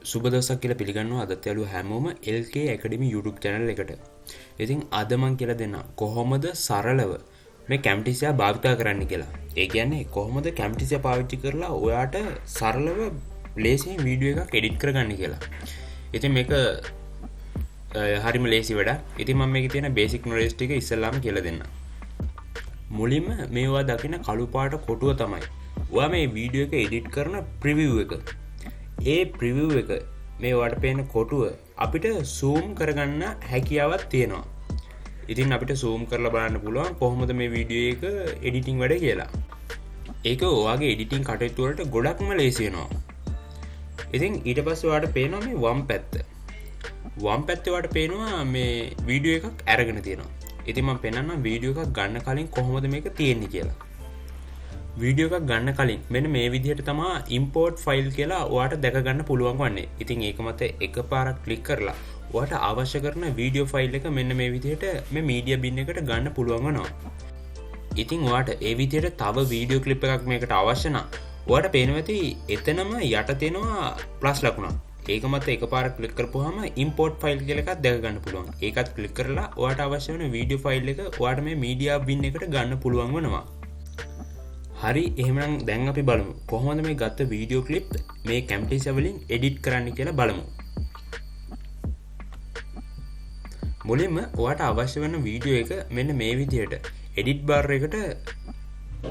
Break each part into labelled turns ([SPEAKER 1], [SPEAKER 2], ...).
[SPEAKER 1] සුබ දවසක් කියලා පිළිගන්නවා අදත් යාළුවෝ හැමෝම LK Academy YouTube channel එකට. ඉතින් අද මම කියලා දෙන්න කොහොමද සරලව මේ Camtasia භාවිතා කරන්න කියලා. ඒ කියන්නේ කොහොමද Camtasia පාවිච්චි කරලා ඔයාට සරලව ලේසියෙන් වීඩියෝ එකක් එඩිට් කරගන්න කියලා. ඉතින් මේක හරිම ලේසි වැඩක්. ඉතින් මම මේකේ තියෙන බේසික් නොලෙජ් ටික ඉස්සෙල්ලාම කියලා දෙන්නම්. මුලින්ම මේවා දකින කළු පාට කොටුව තමයි ඔයා මේ වීඩියෝ එක එඩිට් කරන ප්‍රිවිව් එක. ඒ ප්‍රිවිව් එක මේ වට පේන කොටුව අපිට සූම් කරගන්න හැකියාවක් තියෙනවා. ඉතින් අපිට සූම් කරලා බලන්න පුළුවන් කොහොමද මේ වීඩියෝ එක එඩිටිං වැඩ කියලා. ඒක ඔයාගේ එඩිටිං කටයුතු වලට ගොඩක්ම ලේසි වෙනවා. ඉතින් ඊට පස්සේ ඔයාට පේනවා මේ වම් පැත්ත. වම් පැත්තේ ඔයාට පේනවා මේ වීඩියෝ එකක් අරගෙන තියෙනවා. ඉතින් මම පෙන්නන්නම් වීඩියෝ එකක් ගන්න කලින් කොහොමද මේක තියෙන්නේ කියලා. වීඩියෝ එකක් ගන්න කලින් මෙන්න මේ විදිහට තමයි import file කියලා ඔයාට දැක ගන්න පුළුවන් වන්නේ. ඉතින් ඒක මත එකපාරක් ක්ලික් කරලා ඔයාට අවශ්‍ය කරන වීඩියෝ ෆයිල් එක මෙන්න මේ විදිහට මේ media bin එකට ගන්න පුළුවන් වෙනවා. ඉතින් ඔයාට ඒ විදිහට තව වීඩියෝ ක්ලිප් එකක් මේකට අවශ්‍ය නම් ඔයාට පේනවා ඇති එතනම යට තියෙනවා ප්ලස් ලකුණක්. ඒක මත එකපාරක් ක්ලික් කරපුවාම import file කියලා එකක් දැක ගන්න පුළුවන්. ඒකත් ක්ලික් කරලා ඔයාට අවශ්‍ය වෙන වීඩියෝ ෆයිල් එක ඔයාට මේ media bin එකට ගන්න පුළුවන් වෙනවා. හරි එහෙමනම් දැන් අපි බලමු කොහොමද මේ ගත්ත වීඩියෝ ක්ලිප් මේ Camtasia වලින් එඩිට් කරන්න කියලා බලමු. මුලින්ම ඔයාට අවශ්‍ය වෙන වීඩියෝ එක මෙන්න මේ විදිහට එඩිට් බාර් එකට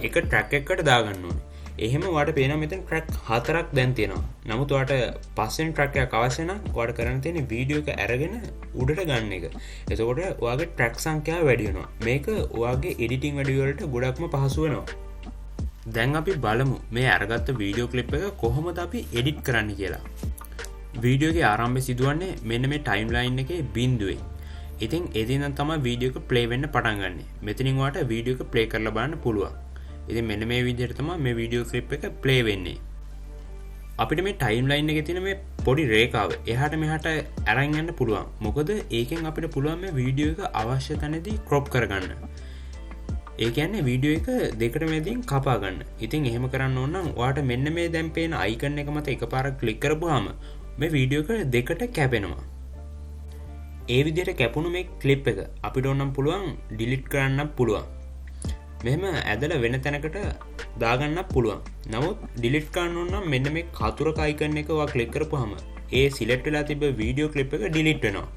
[SPEAKER 1] එක ට්‍රැක් එකකට දාගන්න ඕනේ. එහෙම ඔයාට පේනවා මෙතන ට්‍රැක් 4ක් දැන් තියෙනවා. නමුත් ඔයාට පස්වෙනි ට්‍රැක් එකක් අවශ්‍ය නම් ඔයාට කරන්න තියෙන්නේ වීඩියෝ එක අරගෙන උඩට ගන්න එක. එතකොට ඔයාගේ ට්‍රැක් සංඛ්‍යාව වැඩි වෙනවා. මේක ඔයාගේ එඩිටිං වැඩ වලට ගොඩක්ම පහසු වෙනවා. දැන් අපි බලමු මේ අරගත්ත වීඩියෝ ක්ලිප් එක කොහොමද අපි එඩිට් කරන්න කියලා. වීඩියෝ එකේ ආරම්භය සිදුවන්නේ මෙන්න මේ ටයිම්ලයින් එකේ බිඳුවේ. ඉතින් එදින තමයි වීඩියෝ එක ප්ලේ වෙන්න පටන් ගන්නෙ. මෙතනින් ඔයාට වීඩියෝ එක ප්ලේ කරලා බලන්න පුළුවන්. ඉතින් මෙන්න මේ විදිහට තමයි මේ වීඩියෝ ක්ලිප් එක ප්ලේ වෙන්නේ. අපිට මේ ටයිම්ලයින් එකේ තියෙන මේ පොඩි රේඛාව එහාට මෙහාට අරන් යන්න පුළුවන්. මොකද ඒකෙන් අපිට පුළුවන් මේ වීඩියෝ එක අවශ්‍ය තැනදී ක්‍රොප් කරගන්න. ඒ කියන්නේ වීඩියෝ එක දෙකට මැදින් කපා ගන්න. ඉතින් එහෙම කරන්න ඕන නම් ඔයාට මෙන්න මේ දැන් පේන අයිකන් එක මත එකපාරක් ක්ලික් කරපුවාම මේ වීඩියෝ එක දෙකට කැපෙනවා. ඒ විදිහට කැපුණු මේ ක්ලිප් එක අපිට ඕනම් පුළුවන් ඩිලීට් කරන්න පුළුවන්. මෙහෙම ඇදලා වෙන තැනකට දාගන්න පුළුවන්. නමුත් ඩිලීට් කරන්න ඕන නම් මෙන්න මේ කතුරක අයිකන් එක ඔයා ක්ලික් කරපුවාම ඒ සිලෙක්ට් වෙලා තිබ්බ වීඩියෝ ක්ලිප් එක ඩිලීට් වෙනවා.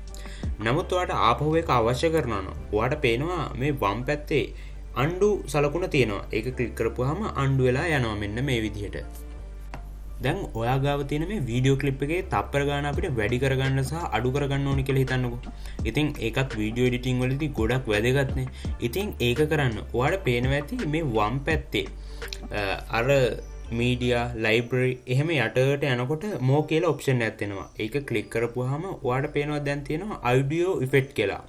[SPEAKER 1] නමුත් ඔයාට ආපහු එක අවශ්‍ය කරනවා නම් ඔයාට පේනවා මේ වම් පැත්තේ අන්ඩු සලකුණ තියෙනවා. ඒක ක්ලික් කරපුවාම අන්ඩු වෙලා යනවා මෙන්න මේ විදිහට. දැන් ඔයා ගාව තියෙන මේ වීඩියෝ ක්ලිප් එකේ තප්පර ගාන අපිට වැඩි කරගන්න සහ අඩු කරගන්න ඕනි කියලා හිතන්නකෝ. ඉතින් ඒකත් වීඩියෝ එඩිටිං වලදී ගොඩක් වැදගත්නේ. ඉතින් ඒක කරන්න ඔයාට පේනවා ඇති මේ වම් පැත්තේ අර මීඩියා ලයිබ්‍රරි එහෙම යටට යනකොට මෝ කියලා ඔප්ෂන් එකක් තියෙනවා. ඒක ක්ලික් කරපුවාම ඔයාට පේනවා දැන් තියෙනවා audio effect කියලා.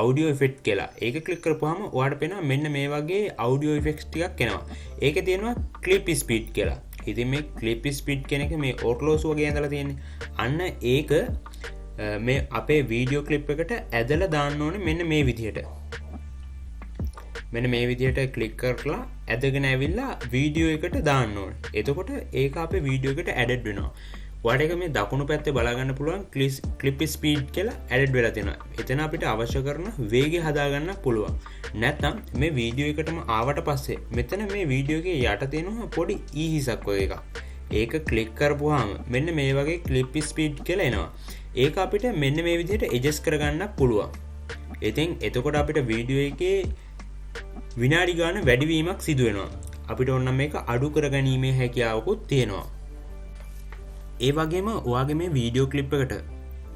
[SPEAKER 1] audio effect කියලා. ඒක ක්ලික් කරපුවාම ඔයාට පේනවා මෙන්න මේ වගේ audio effects ටිකක් එනවා. ඒකේ තියෙනවා clip speed කියලා. ඉතින් මේ clip speed කියන එක මේ ඔර්ලෝසු වගේ ඇඳලා තියෙන්නේ. අන්න ඒක මේ අපේ වීඩියෝ ක්ලිප් එකට ඇදලා දාන්න ඕනේ මෙන්න මේ විදිහට. මෙන්න මේ විදිහට ක්ලික් කරලා ඇදගෙන ඇවිල්ලා වීඩියෝ එකට දාන්න ඕනේ. එතකොට ඒක අපේ වීඩියෝ එකට ඇඩඩ් වෙනවා. ඔයාට ඒක මේ දකුණු පැත්තේ බලා ගන්න පුළුවන් clip speed කියලා ඇඩඩ් වෙලා තියෙනවා. එතන අපිට අවශ්‍ය කරන වේගය හදා ගන්න පුළුවන්. නැත්නම් මේ වීඩියෝ එකටම ආවට පස්සේ මෙතන මේ වීඩියෝ එකේ යට තියෙනවා පොඩි ඊහිසක් වගේ එකක්. ඒක ක්ලික් කරපුවාම මෙන්න මේ වගේ clip speed කියලා එනවා. ඒක අපිට මෙන්න මේ විදිහට adjust කරගන්න පුළුවන්. ඉතින් එතකොට අපිට වීඩියෝ එකේ විනාඩි ගාන වැඩිවීමක් සිදු වෙනවා. අපිට ඕන නම් මේක අඩු කරගැනීමේ හැකියාවකුත් තියෙනවා. ඒ වගේම ඔයාගේ මේ වීඩියෝ ක්ලිප් එකට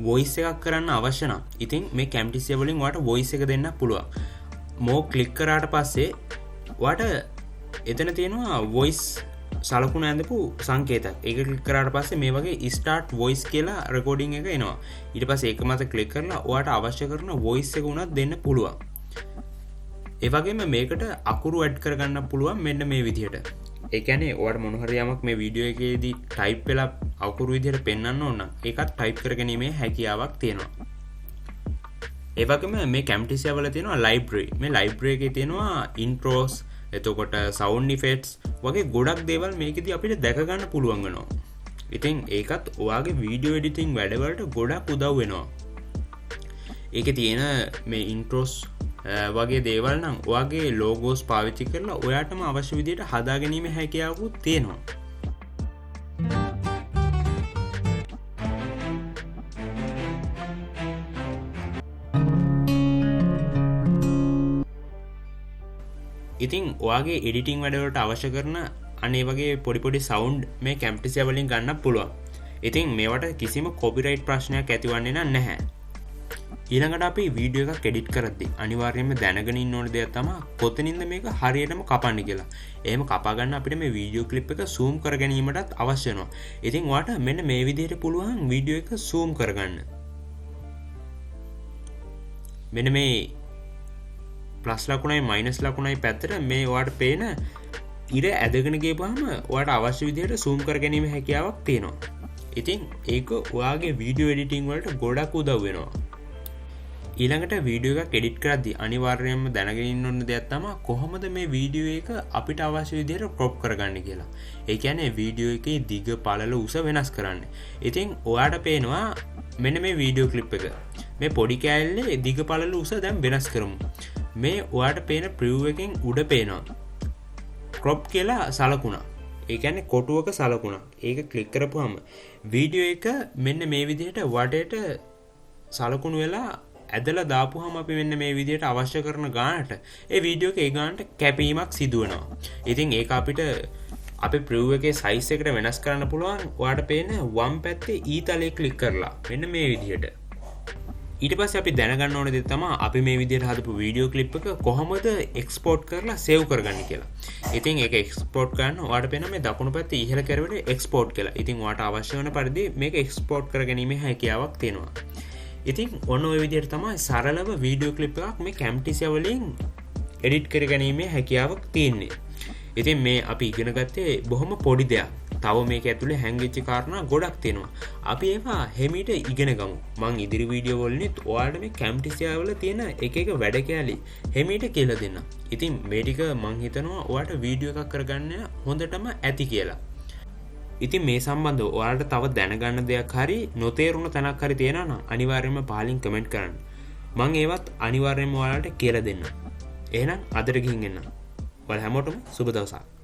[SPEAKER 1] වොයිස් එකක් කරන්න අවශ්‍ය නම් ඉතින් මේ Camtasia වලින් ඔයාට වොයිස් එක දෙන්න පුළුවන්. මෝ ක්ලික් කරාට පස්සේ ඔයාට එතන තියෙනවා වොයිස් සලකුණ ඇඳපු සංකේතයක්. ඒක ක්ලික් කරාට පස්සේ මේ වගේ start voice කියලා රෙකෝඩින් එක එනවා. ඊට පස්සේ ඒක මත ක්ලික් කරලා ඔයාට අවශ්‍ය කරන වොයිස් එක උනත් දෙන්න පුළුවන්. ඒ වගේම මේකට අකුරු ඇඩ් කරගන්න පුළුවන් මෙන්න මේ විදිහට. ඒ කියන්නේ ඔයාට මොන හරි යමක් මේ වීඩියෝ එකේදී ටයිප් වෙලා අකුරු විදිහට පෙන්වන්න ඕන නම් ඒකත් ටයිප් කරගැනීමේ හැකියාවක් තියෙනවා. ඒ වගේම මේ Camtasia වල තියෙනවා library. මේ library එකේ තියෙනවා intros, එතකොට sound effects වගේ ගොඩක් දේවල් මේකෙදී අපිට දැක ගන්න පුළුවන් වෙනවා. ඉතින් ඒකත් ඔයාගේ වීඩියෝ එඩිටිං වැඩවලට ගොඩක් උදව් වෙනවා. ඒකේ තියෙන මේ ඉන්ට්‍රෝස් වගේ දේවල් නම් ඔයාගේ ලෝගෝස් පාවිච්චි කරලා ඔයාටම අවශ්‍ය විදිහට හදා ගැනීම හැකියාවකුත් තියෙනවා. ඉතින් ඔයාගේ එඩිටිං වැඩවලට අවශ්‍ය කරන අනේ වගේ පොඩි සවුන්ඩ් මේ Camtasia වලින් ගන්න පුළුවන්. ඉතින් මේවට කිසිම කොපිරයිට් ප්‍රශ්නයක් ඇතිවන්නේ නැහැ. ඊළඟට අපි වීඩියෝ එකක් එඩිට් කරද්දී අනිවාර්යයෙන්ම දැනගෙන ඉන්න ඕන දෙයක් තමයි කොතනින්ද මේක හරියටම කපන්නේ කියලා. එහෙම කපා ගන්න අපිට මේ වීඩියෝ ක්ලිප් එක zoom කර ගැනීමටත් අවශ්‍ය වෙනවා. ඉතින් ඔයාට මෙන්න මේ විදිහට පුළුවන් වීඩියෝ එක zoom කරගන්න. මෙන්න මේ ප්ලස් ලකුණයි මයිනස් ලකුණයි පැත්තට මේ ඔයාට පේන ඉර ඇදගෙන ගියපුවාම ඔයාට අවශ්‍ය විදිහට zoom කර ගැනීම හැකියාවක් තියෙනවා. ඉතින් ඒක ඔයාගේ වීඩියෝ එඩිටිං වලට ගොඩක් උදව් වෙනවා. ඊළඟට වීඩියෝ එකක් එඩිට් කරද්දී අනිවාර්යයෙන්ම දැනගෙන ඉන්න ඕන දෙයක් තමයි කොහොමද මේ වීඩියෝ එක අපිට අවශ්‍ය විදිහට crop කරගන්නේ කියලා. ඒ කියන්නේ වීඩියෝ එකේ දිග පළල උස වෙනස් කරන්න. ඉතින් ඔයාට පේනවා මෙන්න මේ වීඩියෝ ක්ලිප් එක. මේ පොඩි කෑල්ලේ දිග පළල උස දැන් වෙනස් කරමු. මේ ඔයාට පේන ප්‍රිව් එකෙන් උඩ පේනවා crop කියලා සලකුණක්. ඒ කියන්නේ කොටුවක සලකුණක්. ඒක ක්ලික් කරපුවාම වීඩියෝ එක මෙන්න මේ විදිහට වටේට සලකුණු වෙලා ඇදලා දාපුවාම අපි මෙන්න මේ විදිහට අවශ්‍ය කරන ගානට ඒ වීඩියෝ එකේ ගානට කැපීමක් සිදු වෙනවා. ඉතින් ඒක අපිට අපේ ප්‍රිව් එකේ සයිස් එකට වෙනස් කරන්න පුළුවන්. ඔයාට පේන වම් පැත්තේ ඊ තලයේ ක්ලික් කරලා මෙන්න මේ විදිහට. ඊට පස්සේ අපි දැනගන්න ඕන දේ තමයි අපි මේ විදිහට හදපු වීඩියෝ ක්ලිප් එක කොහොමද එක්ස්පෝර්ට් කරලා සේව් කරගන්නේ කියලා. ඉතින් ඒක එක්ස්පෝර්ට් කරන්න ඔයාට පේන මේ දකුණු පැත්තේ ඉහළ කැරවලේ එක්ස්පෝර්ට් කියලා. ඉතින් ඔයාට අවශ්‍ය වෙන පරිදි මේක එක්ස්පෝර්ට් කරගැනීමේ හැකියාවක් තියෙනවා. ඉතින් ඔන්න ඔය විදිහට තමයි සරලව වීඩියෝ ක්ලිප් එකක් මේ Camtasia වලින් එඩිට් කරගැනීමේ හැකියාවක් තියෙන්නේ. ඉතින් මේ අපි ඉගෙන ගත්තේ බොහොම පොඩි දෙයක්. තව මේක ඇතුලේ හැංගිච්ච කාරණා ගොඩක් තියෙනවා. අපි ඒවා හිමීට ඉගෙන ගමු. මම ඉදිරි වීඩියෝ වලින් ඔයාලට මේ Camtasia වල තියෙන එක වැඩ කැලි හිමීට කියලා දෙන්නම්. ඉතින් මේ ටික මම හිතනවා ඔයාලට වීඩියෝ එකක් කරගන්න හොඳටම ඇති කියලා. ඉතින් මේ සම්බන්ධව ඔයාලට තව දැනගන්න දෙයක් හරි නොතේරුණ තැනක් හරි තියෙනවා නම් අනිවාර්යයෙන්ම පහලින් කමෙන්ට් කරන්න. මම ඒවත් අනිවාර්යයෙන්ම ඔයාලට කියලා දෙන්නම්. එහෙනම් අදට ගිහින් එන්න. ඔයාලා හැමෝටම සුබ දවසක්.